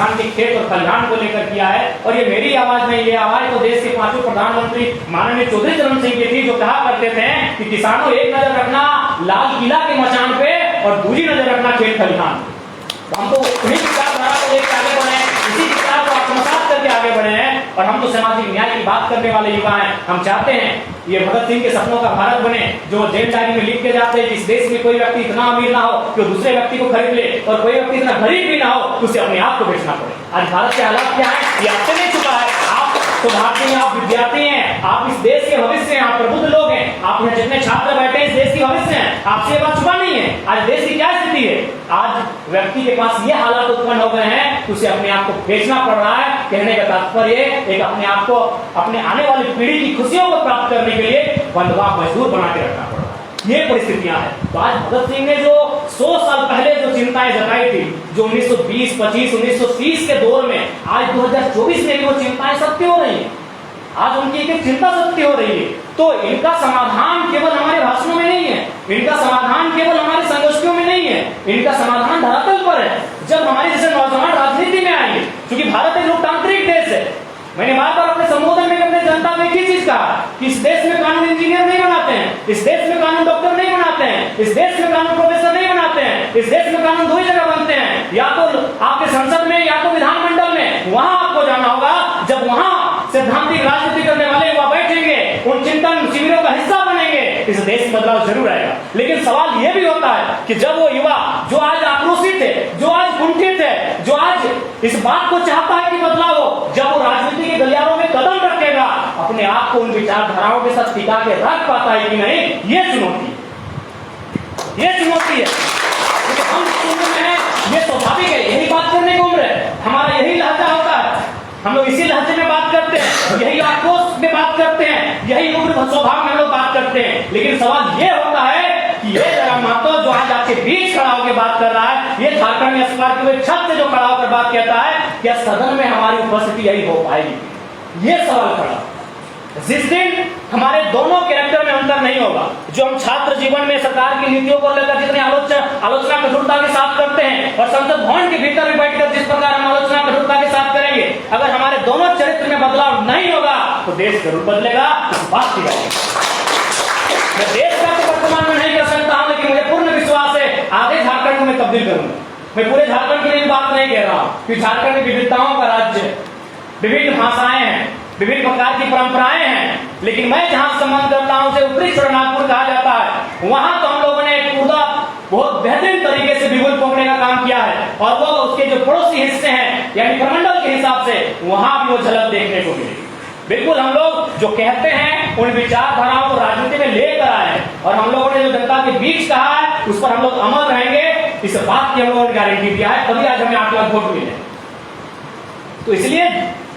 किसान के खेत और खलिहान को लेकर किया है। और ये मेरी आवाज नहीं, ये आवाज तो देश के 5वें प्रधानमंत्री माननीय चौधरी चरण सिंह की थी, जो कहा करते थे कि किसानों एक नजर रखना लाल किला के मचान पे और दूसरी नजर रखना खेत खलिहान। तो हम तो उन्हीं विचारधारा को लेकर आगे बढ़े हैं, इसी विचार को आत्मसात करके आगे बढ़े हैं। और हम तो सामाजिक न्याय की बात करने वाले युवा हैं। हम चाहते हैं ये भगत सिंह के सपनों का भारत बने, जो जेल डायरी में लिख के जाते हैं कि इस देश में कोई व्यक्ति इतना अमीर ना हो कि वो दूसरे व्यक्ति को खरीद ले, और कोई व्यक्ति इतना गरीब भी ना हो कि उसे अपने आप को बेचना पड़े। आज भारत के हालात क्या है ये आपसे नहीं छुपा है। आप तो भारतीय हैं, आप विद्यार्थी हैं, आप इस देश के भविष्य हैं, आप प्रबुद्ध लोग हैं, आप यहाँ जितने छात्र बैठे हैं इस देश के भविष्य हैं, आपसे ये बात छुपा नहीं है। आज देश की क्या स्थिति है, आज व्यक्ति के पास ये हालात उत्पन्न हो गए हैं, उसे अपने आप को बेचना पड़ रहा है। कहने का तात्पर्य एक अपने आप को अपने आने वाली पीढ़ी की खुशियों को प्राप्त करने के लिए बंधुआ मजदूर बना के रखना पड़ रहा है। ये परिस्थितियां हैं। तो आज भगत सिंह ने जो 100 साल पहले जो चिंताएं जताई थी, जो 1920, 25, 1930 के दौर में, आज 2024 में भी वो चिंताएं सत्य हो रही हैं। आज उनकी एक चिंता सत्य हो रही है। तो इनका समाधान केवल हमारे भाषणों में नहीं है, इनका समाधान केवल हमारे संगोष्ठियों में नहीं है, इनका समाधान धरातल पर है। जब हमारे जैसे नौजवान राजनीति में आएंगे, क्योंकि भारत एक लोकतांत्रिक देश है। मैंने बार बार अपने संबोधन में अपने जनता में एक ही चीज कहा कि इस देश में कानून इंजीनियर नहीं बनाते हैं, इस देश में कानून डॉक्टर नहीं बनाते हैं, इस देश में कानून प्रोफेसर नहीं बनाते हैं, इस देश में कानून दो ही जगह बनते हैं, या तो आपके संसद में या तो विधानमंडल में। वहां आपको जाना होगा, जब वहां सैद्धांतिक राजनीति करने वाले युवा बैठेंगे, उन चिंतन शिविरों का हिस्सा बनेंगे, इस देश में बदलाव जरूर आएगा। लेकिन सवाल यह भी होता है कि जब वो युवा जो आज आक्रोशित है, जो आज कुंठित है, जो आज इस बात को चाहता है कि बदलाव हो, जब वो राजनीति के गलियारों में कदम रखेगा, अपने आप को उन विचारधाराओं के साथ टिका के रख पाता है कि नहीं, ये चुनौती है। हम उम्र में हैं, ये स्वाभाविक है, यही बात करने की उम्र है, हमारा यही लहजा होता है, हम लोग इसी लहजे में बात करते हैं, यही आक्रोश में बात करते हैं, यही उग्र स्वभाव में हम लोग बात करते हैं। लेकिन सवाल ये होता है कि ये जरा महतो जो आज आपके बीच खड़ा होकर बात कर रहा है, ये झारखंड में अस्पार के छत से जो खड़ा होकर बात कहता है, क्या सदन में हमारी उपस्थिति यही हो पाएगी? ये सवाल खड़ा। जिस दिन हमारे दोनों कैरेक्टर में अंतर नहीं होगा, जो हम छात्र जीवन में सरकार की नीतियों को लेकर जितनी आलोचना कठोरता के साथ करते हैं, और संसद भवन के भीतर भी बैठकर जिस प्रकार हम आलोचना कठोरता के साथ करेंगे, अगर हमारे दोनों चरित्र में बदलाव नहीं होगा तो देश जरूर बदलेगा। इस बात की बात मैं देश का तो वर्तमान में नहीं कर सकता हूं, लेकिन मुझे पूर्ण विश्वास है आधे झारखंड को मैं तब्दील करूंगा। मैं पूरे झारखंड के लिए बात नहीं कह रहा हूं कि झारखंड में विविधताओं का राज्य है, विभिन्न भाषाएं हैं, विभिन्न प्रकार की परंपराएं हैं, लेकिन मैं जहां संबंध करता हूं उसे उत्तरी छोड़नागपुर कहा जाता है। वहां तो हम लोगों ने पूरा बहुत बेहतरीन तरीके से बिगुल पोंकने का काम किया है, और वो उसके जो पड़ोसी हिस्से हैं यानी प्रमंडल के हिसाब से वहां भी वो झलक देखने को मिलेगी। बिल्कुल हम लोग जो कहते हैं उन विचारधाराओं को राजनीति में लेकर आए, और हम लोगों ने जो जनता के बीच कहा है उस पर हम लोग अमल रहेंगे। इस बात की हम लोगों ने गारंटी दिया है, तभी आज हमें 8 लाख वोट मिले। तो इसलिए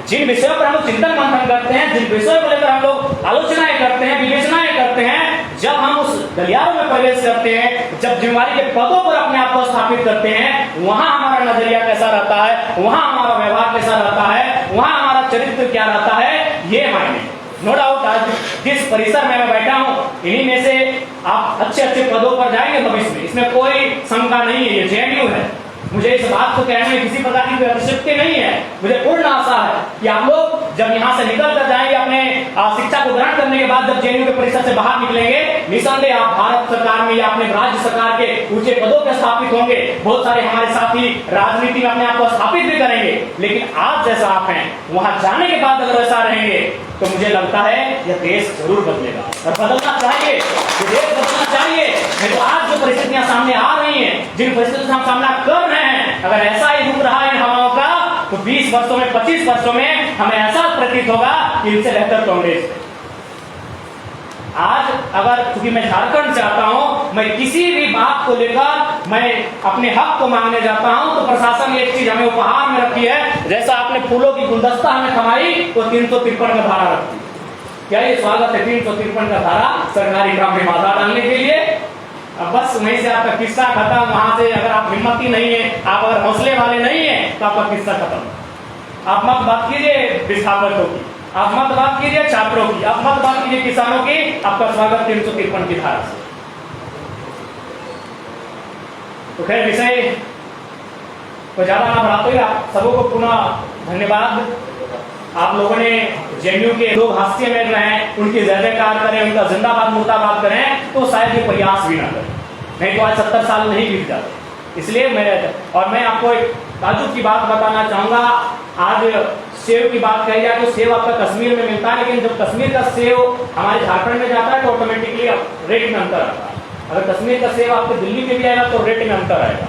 जिन विषयों पर हम लोग चिंतन मंथन करते हैं, जिन विषयों को लेकर हम लोग आलोचनाएं करते हैं, विवेचनाएं करते हैं, जब हम उस गलियारों में प्रवेश करते हैं, जब जिम्मेवारी के पदों पर अपने आप को स्थापित करते हैं, वहां हमारा नजरिया कैसा रहता है, वहां हमारा व्यवहार कैसा रहता है, वहां हमारा चरित्र क्या रहता है, ये मायने। नो डाउट आज जिस परिसर में मैं बैठा हूं, इन्हीं में से आप अच्छे अच्छे पदों पर जाएंगे भविष्य में, इसमें कोई शंका नहीं है। ये जेएनयू है, मुझे इस बात को कहने में किसी प्रकार की अतिशयोक्ति नहीं है। मुझे पूर्ण आशा है कि आप लोग जब यहाँ से निकल कर जाएंगे, अपने शिक्षा को ग्रहण करने के बाद जब जेएनयू के परिसर से बाहर निकलेंगे, निसंदेह आप भारत सरकार में या अपने राज्य सरकार के ऊंचे पदों पर स्थापित होंगे। बहुत सारे हमारे साथी राजनीति में अपने आप को स्थापित भी करेंगे, लेकिन आज जैसा आप हैं वहां जाने के बाद अगर ऐसा रहेंगे तो मुझे लगता है यह देश जरूर बदलेगा, और बदलना चाहिए, देश बदलना चाहिए। नहीं तो आज जो परिस्थितियां सामने आ रही हैं, जिन परिस्थितियों से हम सामना कर रहे हैं, अगर ऐसा ही रुक रहा है इन हवाओं का, तो 20 वर्षों में 25 वर्षों में हमें ऐसा प्रतीत होगा कि इनसे बेहतर कांग्रेस है। आज अगर क्योंकि मैं झारखंड से आता हूं, मैं किसी भी बात को लेकर मैं अपने हक को मांगने जाता हूं, तो प्रशासन एक चीज हमें उपहार में रखी है, जैसा आपने फूलों की गुलदस्ता हमें थमाई, तो 353 का धारा रखी। क्या ये स्वागत है 353 का धारा सरकारी काम में बाधा डालने के लिए? अब बस वहीं से आपका किस्सा खत्म। वहां से अगर आप हिम्मती नहीं है, आप अगर हौसले वाले नहीं है, तो आपका किस्सा खत्म। आप मत बात कीजिए विस्थापितों की, आप मत बात कीजिए छात्रों की, आप मत बात कीजिए किसानों की, आपका स्वागत 353 की धारा से। तो खैर विषय तो ज़्यादा ना बढ़ाते हुए आप सबों को पुनः धन्यवाद। आप लोगों ने जेएनयू के लोग हास्य में रहें, उनकी जय जयकार करें, उनका जिंदाबाद मुर्दाबाद करें, तो शायद ये प्रयास भी ना करें, नहीं तो आज 70 साल नहीं बीत जाते। इसलिए मैं आपको एक ताज्जुब की बात बताना चाहूँगा। आज सेव की बात कही जाए तो सेव आपका कश्मीर में मिलता है, लेकिन जब कश्मीर का सेव हमारे झारखंड में जाता है तो ऑटोमेटिकली रेट में अंतर आता है। अगर कश्मीर का सेव आपके दिल्ली में भी आएगा तो रेट में अंतर आएगा।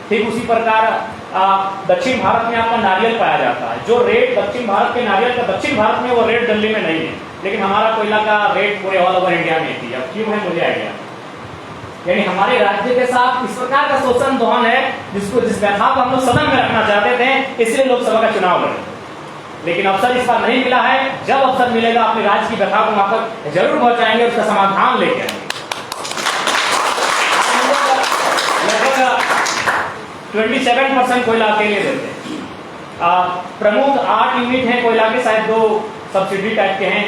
ठीक उसी प्रकार दक्षिण भारत में आपका नारियल पाया जाता है। जो रेट दक्षिण भारत के नारियल का दक्षिण भारत में, वो रेट दिल्ली में नहीं है, लेकिन हमारा कोयला का रेट पूरे ऑल ओवर इंडिया में थी। अब क्यों है मुझे आइडिया। यानी हमारे राज्य के साथ इस प्रकार का शोषण दोहन है जिस व्यथा को हम लोग सदन में रखना चाहते थे, इसलिए लोकसभा का चुनाव लड़े, लेकिन अवसर इस बार नहीं मिला है। जब अवसर मिलेगा अपने राज्य की व्यथा को वहां तक जरूर पहुंचाएंगे, उसका समाधान लेके आएंगे। 27% कोयला अकेले देते हैं। प्रमुख 8 यूनिट हैं कोयला के, शायद 2 सब्सिडी टाइप के हैं।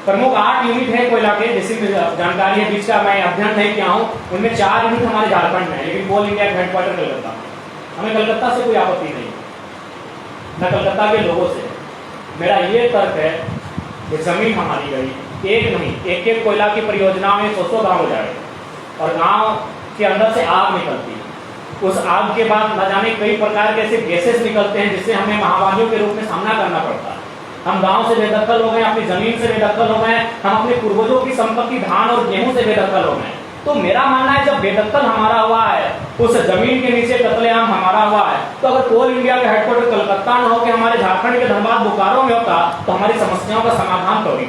प्रमुख 8 यूनिट है कोयला के, जैसी जानकारी है, बीच का मैं अध्ययन नहीं किया हूँ। उनमें 4 यूनिट हमारे झारखंड में है, लेकिन कोल इंडिया का हेडक्वार्टर कलकत्ता। हमें कलकत्ता से कोई आपत्ति नहीं, न कलकत्ता के लोगों से। मेरा ये तर्क है कि जमीन हमारी गई, एक नहीं, एक कोयला की परियोजना में 100 गाँव हो जाए, और गाँव के अंदर से आग निकलती है। उस आग के बाद न जाने कई प्रकार के ऐसे गैसेस निकलते हैं जिससे हमें महामारियों के रूप में सामना करना पड़ता है। हम गांव से बेदखल हो गए, अपनी जमीन से बेदखल हो गए, हम अपने पूर्वजों की संपत्ति धान और गेहूं से बेदखल हो गए। तो मेरा मानना है जब बेदखल हमारा हुआ है, उस जमीन के नीचे कत्लेआम हमारा हुआ है, तो अगर कोल इंडिया का हेडक्वार्टर कलकत्ता न होकर हमारे झारखंड के धनबाद बोकारो में होता तो हमारी समस्याओं का समाधान कभी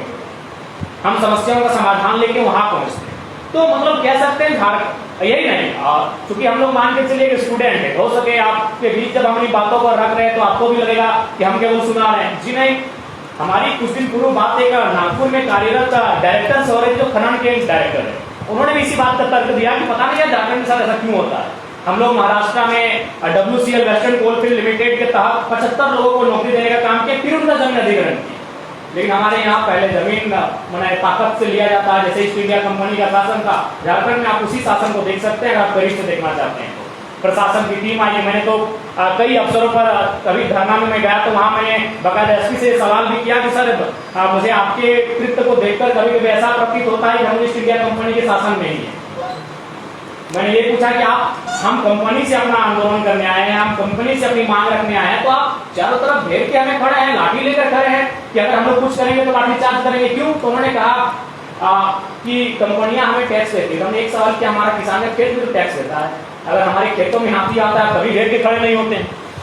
हम समस्याओं का समाधान लेके वहां पहुंचते। तो मतलब कह सकते हैं यही नहीं, क्योंकि हम लोग मान के चलिए स्टूडेंट है, हो सके आपके बीच जब हम इन बातों को रख रहे हैं तो आपको भी लगेगा कि हम केवल सुना रहे हैं। जी नहीं, हमारी कुछ दिन पूर्व बात एक नागपुर में कार्यरत डायरेक्टर सौरभ जो खनन के डायरेक्टर है, उन्होंने भी इसी बात का तर्क दिया कि पता नहीं है झारखंड के साथ ऐसा क्यों होता है। हम लोग महाराष्ट्र में WCL वेस्टर्न कोलफील्ड लिमिटेड के तहत 75 लोगों को नौकरी देने का काम किया, फिर उनका जमीन अधिग्रहण किया। लेकिन हमारे यहाँ पहले जमीन मैंने ताकत से लिया जाता है, जैसे ईस्ट इंडिया कंपनी का शासन था। झारखंड में आप उसी शासन को देख सकते हैं, अगर आप करीब से देखना चाहते हैं। प्रशासन की टीम आई है, मैंने तो कई अवसरों पर कभी धरना में मैं गया तो वहाँ मैंने बाकायदा SP से सवाल भी किया कि सर मुझे आपके कृत्य को देखकर कभी कभी ऐसा प्रतीत होता है कि हम ईस्ट इंडिया कंपनी के शासन में ही है। मैंने ये पूछा कि हम कंपनी से अपना आंदोलन करने आए हैं, हम कंपनी से अपनी मांग रखने आए हैं, तो आप चारों तरफ घेर के हमें खड़े हैं, लाठी लेकर खड़े हैं कि अगर हम लोग कुछ करेंगे तो लाठी चार्ज करेंगे। क्यों? तो उन्होंने कहा कि कंपनियां हमें टैक्स देती है। हमने एक सवाल किया, हमारा किसान का खेत में तो टैक्स देता है, अगर हमारे खेतों में हाथी आता है कभी घेर के खड़े नहीं होते,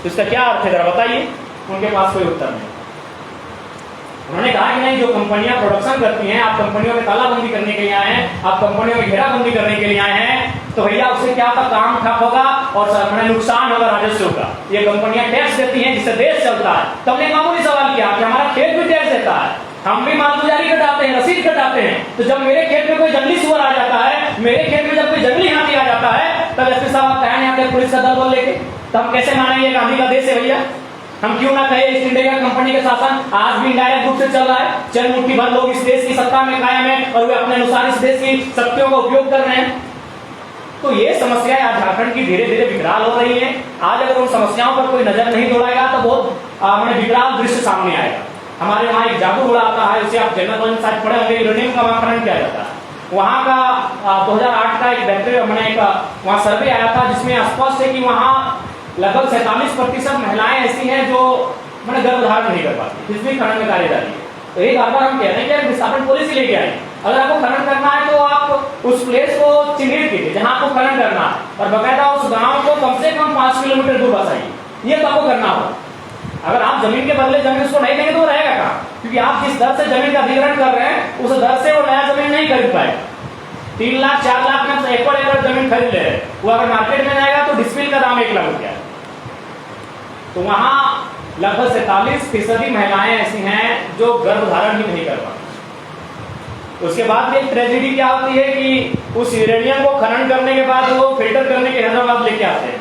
तो इसका क्या अर्थ है जरा बताइए। उनके पास कोई उत्तर नहीं। उन्होंने कहा कि नहीं, जो कंपनियां प्रोडक्शन करती हैं, आप कंपनियों में तालाबंदी करने के लिए आए हैं, आप कंपनियों में घेराबंदी करने के लिए आए हैं, तो भैया उससे क्या होगा, काम ठप होगा और बड़ा नुकसान होगा राजस्व का। ये कंपनियां टैक्स देती हैं जिससे देश चलता है। तो हमने मामूली सवाल किया कि हमारा खेत भी टैक्स देता है, हम भी मालगुजारी कटाते हैं, रसीद कटाते हैं, तो जब मेरे खेत में कोई जंगली सुअर आ जाता है, मेरे खेत में जब कोई जंगली हाथी आ जाता है, तब SP साहब आप कहें आते पुलिस का दल बोल लेके, तो हम कैसे मानेंगे गांधी का देश है भैया। हम क्यों ना कहे ईस्ट इंडिया कंपनी के शासन आज भी इंडायरेक्ट रूप से चल रहा है। चंद मुट्ठी भर लोग इस देश की सत्ता में कायम है और वे अपने अनुसार इस देश की शक्तियों का उपयोग कर रहे हैं। तो ये समस्याएं आज झारखंड की धीरे धीरे विकराल हो रही है। आज अगर उन समस्याओं पर कोई नजर नहीं दौड़ाएगा तो बहुत विकराल दृश्य सामने आएगा। हमारे वहाँ एक जादू घोड़ा आता है, उसे आप जनरल नॉलेज शायद पढ़े होंगे, यूरेनियम का वहाँ खनन किया जाता है। वहाँ का 2008 का एक बैक्टीरिया मैंने एक वहाँ सर्वे आया था जिसमें स्पष्ट है कि वहाँ लगभग 47% महिलाएं ऐसी हैं जो मैंने गर्भ धारण नहीं कर पाती, फिर भी खनन में कार्य जारी है। तो एक बार हम कह रहे हैं कि विस्थापन पॉलिसी लेके आए, अगर आपको खनन करना है तो आप उस प्लेस को चिन्हित कीजिए जहां आपको खनन करना है, और बकायदा उस गांव को कम से कम 5 किलोमीटर दूर बसाइए। ये तो आपको करना होगा। अगर आप जमीन के बदले जमीन उसको नहीं देंगे तो रहेगा कहाँ? क्योंकि आप जिस दर से जमीन का अधिग्रहण कर रहे हैं उस दर से वो नया जमीन नहीं खरीद पाएगा। 3 लाख 4 लाख में एकड़ जमीन खरीद ले रहे, वो अगर मार्केट में जाएगा तो डिस्पिल का दाम 1 लाख रुपया है। तो वहां लगभग 47% महिलाएं ऐसी हैं जो गर्भधारण ही नहीं कर पाती। उसके बाद एक ट्रेजेडी क्या होती है कि उस यूरेनियम को खनन करने के बाद वो फिल्टर करने के हैदराबाद लेके आते हैं।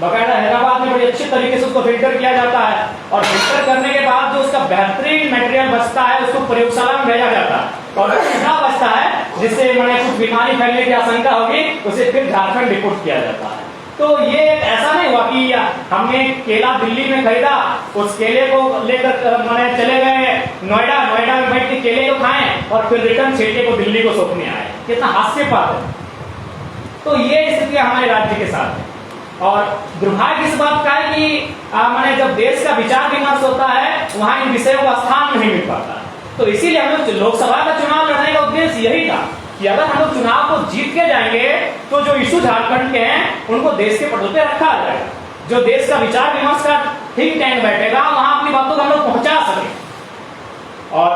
बकायदा हैदराबाद में बड़ी अच्छी तरीके से उसको फिल्टर किया जाता है, और फिल्टर करने के बाद जो उसका बेहतरीन मटेरियल बचता है उसको प्रयोगशाला में भेजा जाता है, और क्या बचता है जिससे मैंने कुछ बीमारी फैलने की आशंका होगी उसे फिर झारखंड रिपोर्ट किया जाता है। तो ये ऐसा नहीं हुआ कि हमने केला दिल्ली में खरीदा, उस केले को लेकर मैंने चले गए नोएडा में बैठ के केले को खाएं और फिर रिटर्न छेके को दिल्ली को सौंपने आए। कितना हास्यपात है। तो ये स्थिति हमारे राज्य के साथ है। और दुर्भाग्य इस बात का है कि मैंने जब देश का विचार विमर्श होता है वहां इन विषयों का स्थान नहीं मिल पाता। तो इसीलिए हम लोग लोकसभा का चुनाव लड़ने का उद्देश्य यही था कि अगर हम लोग चुनाव को जीत के जाएंगे तो जो इशू झारखंड के हैं उनको देश के पटल पे रखा जाएगा। जो देश का विचार विमर्श का थिंक टैंक बैठेगा वहां अपनी बातों को हम लोग पहुंचा सके। और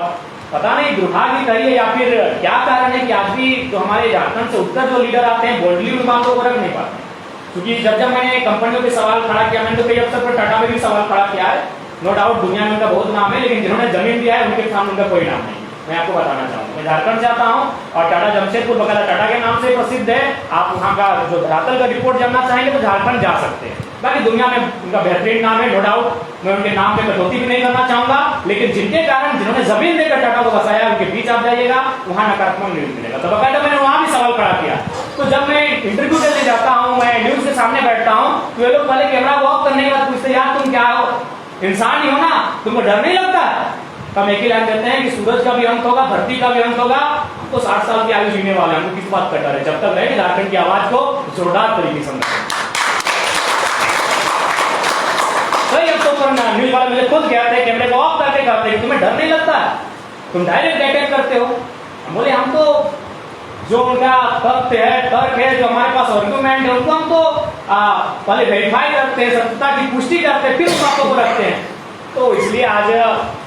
पता नहीं दुर्भाग्य करिए या फिर क्या कारण है कि आज भी जो हमारे झारखंड से उत्तर जो लीडर आते हैं बोल्डली उन बातों को रख नहीं पाते। क्योंकि जब मैंने कंपनियों पे सवाल खड़ा किया, मैंने तो कई अवसर पर टाटा में भी सवाल खड़ा किया है, नो डाउट दुनिया में उनका बहुत नाम है, लेकिन जिन्होंने जमीन दिया है उनके सामने उनका कोई नाम नहीं। मैं आपको बताना चाहूंगा, मैं झारखंड से आता हूं और टाटा जमशेदपुर वगैरह टाटा के नाम से प्रसिद्ध है। आप वहां का जो धरातल का रिपोर्ट जानना चाहेंगे तो झारखंड जा सकते हैं। बाकी दुनिया में उनका बेहतरीन नाम है, नो डाउट। मैं उनके नाम पे कटौती भी नहीं करना चाहूंगा, लेकिन जिनके कारण जिन्होंने जमीन देकर टाटा को बसाया उनके बीच आप जाइएगा वहां नकारात्मक न्यूज मिलेगा। तो बकायदा मैंने वहां भी सवाल खड़ा किया। तो जब मैं इंटरव्यू देने जाता हूं, मैं न्यूज के सामने बैठता हूं, तो ये लोग पहले कैमरा को ऑफ करने के बाद पूछते यार तुम क्या हो, इंसान ही हो ना, तुमको डर नहीं लगता? हम एक ही लाइन कहते हैं कि सूरज का भी अंत होगा, धरती का भी अंत होगा, हमको 60 साल की आयु जीने वाले, हमको किस बात का डर है? जब तक रहे झारखंड की आवाज को जोरदार तरीके से न्यूज वाले मुझे खुद कहते हैं कैमरे को ऑफ करके कहते हैं तुम्हें डर नहीं लगता, तुम डायरेक्ट अटैक करते हो। हम बोले हम तो जो उनका तथ्य है, तर्क है, जो हमारे पास आर्गुमेंट है उनको हम तो पहले वेरीफाई करते हैं, सत्यता की पुष्टि करते हैं, फिर उस बातों को रखते हैं। तो इसलिए आज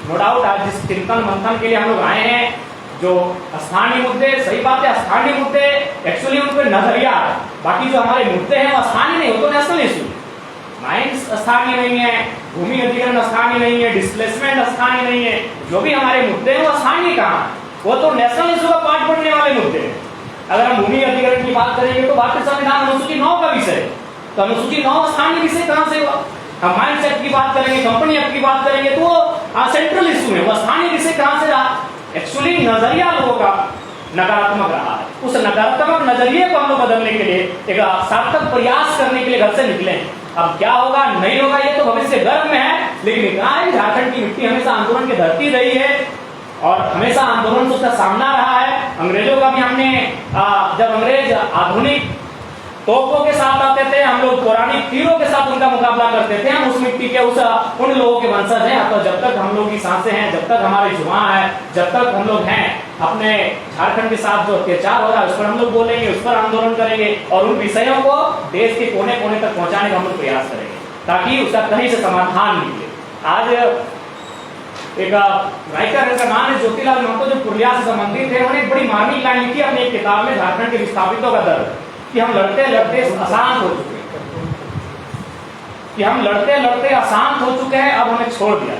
नो डाउट आज जिस चिंतन मंथन के लिए हम लोग आए हैं, जो स्थानीय मुद्दे, सही बात है स्थानीय मुद्दे एक्चुअली उन पर नजरिया, बाकी जो हमारे मुद्दे हैं वो स्थानीय नहीं, वो तो नेशनल इशू। माइंस स्थानीय नहीं है, भूमि अधिग्रहण स्थानीय नहीं है, डिस्प्लेसमेंट स्थानीय नहीं है, जो भी हमारे मुद्दे हैं वो स्थानीय कहाँ, वो तो नेशनल इशू का पार्ट बनने वाले मुद्दे हैं। अगर हम भूमि अधिग्रहण की बात करेंगे तो भारतीय संविधान अनुसूची 9 का विषय, तो अनुसूची 9 स्थानीय विषय कहां से हुआ? हम माइंस एक्ट की बात करेंगे, कंपनी एक्ट की बात करेंगे तो सेंट्रल इशू है, वो स्थानीय विषय कहां से रहा? एक्चुअली नजरिया लोगों का नकारात्मक रहा है। उस नकारात्मक नजरिए को हम लोग बदलने के लिए एक सार्थक प्रयास करने के लिए घर से निकले। अब क्या होगा नहीं होगा ये तो भविष्य गर्भ में है, लेकिन इतना है झारखंड की मिट्टी हमेशा आंदोलन की धरती रही है और हमेशा आंदोलन से उसका सामना रहा है। अंग्रेजों का भी हमने जब अंग्रेज आधुनिक तोपों के साथ आते थे, हम लोग पौराणिक तीरों के साथ उनका मुकाबला करते थे। हम उस मिट्टी के उन लोगों के वंशज हैं। तो जब तक हम लोग की सांसें हैं, जब तक हमारी जुबां है, जब तक हम लोग हैं, अपने झारखंड के साथ जो अत्याचार हो रहा है उस पर हम लोग बोलेंगे, उस पर आंदोलन करेंगे और उन विषयों को देश के कोने कोने तक पहुंचाने का हम लोग प्रयास करेंगे ताकि उसका कहीं से समाधान निकले। आज एक राइटर है, नाम है ज्योतिलाल महतो, जो पुरुलिया से संबंधित है, उन्होंने एक बड़ी मार्मिक लाइन लिखी अपनी एक किताब में, झारखंड के विस्थापितों का दर्द, कि हम लड़ते लड़ते अशांत हो चुके हैं, कि हम लड़ते लड़ते अशांत हो चुके हैं, अब हमें छोड़ दिया।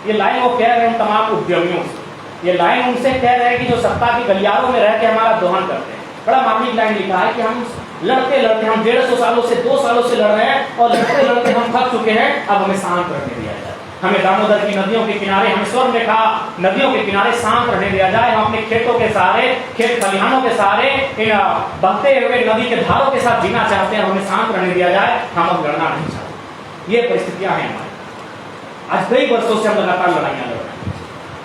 ये लाइन वो कह रहे हैं तमाम उद्यमियों से, ये लाइन उनसे कह रहे हैं कि जो सत्ता की गलियारों में रह के हमारा दोहन करते हैं। बड़ा मार्मिक लाइन लिखा है कि हम लड़ते लड़ते, हम 150 सालों से 2 सालों से लड़ रहे हैं और लड़ते लड़ते हम थक चुके हैं, अब हमें शांत रहने दिया जाए। हमें दामोदर की नदियों के किनारे, हमें स्वर्ण रेखा नदियों के किनारे शांत रहने दिया जाए। हम अपने खेतों के सहारे, खेत खलिहानों के सहारे, इन बहते हुए नदी के धारों के साथ जीना चाहते हैं, हमें शांत रहने दिया जाए, हम अब लड़ना नहीं चाहते। ये परिस्थितियां हैं हमारी। आज कई वर्षों से हम लगातार लड़ाइयां लड़ रहे हैं,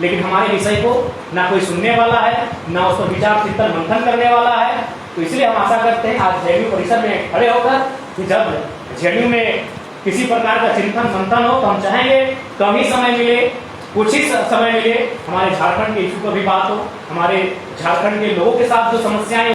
लेकिन हमारे विषय को ना कोई सुनने वाला है, ना उस पर विचार चिंतन मंथन करने वाला है। तो इसलिए हम आशा करते हैं आज जेएनयू परिसर में खड़े होकर कि जब जेएनयू में किसी प्रकार का चिंतन मंथन हो तो हम चाहेंगे कम ही समय मिले, कुछ ही समय मिले, हमारे झारखंड के इशू पर भी बात हो, हमारे झारखंड के लोगों के साथ जो समस्याएं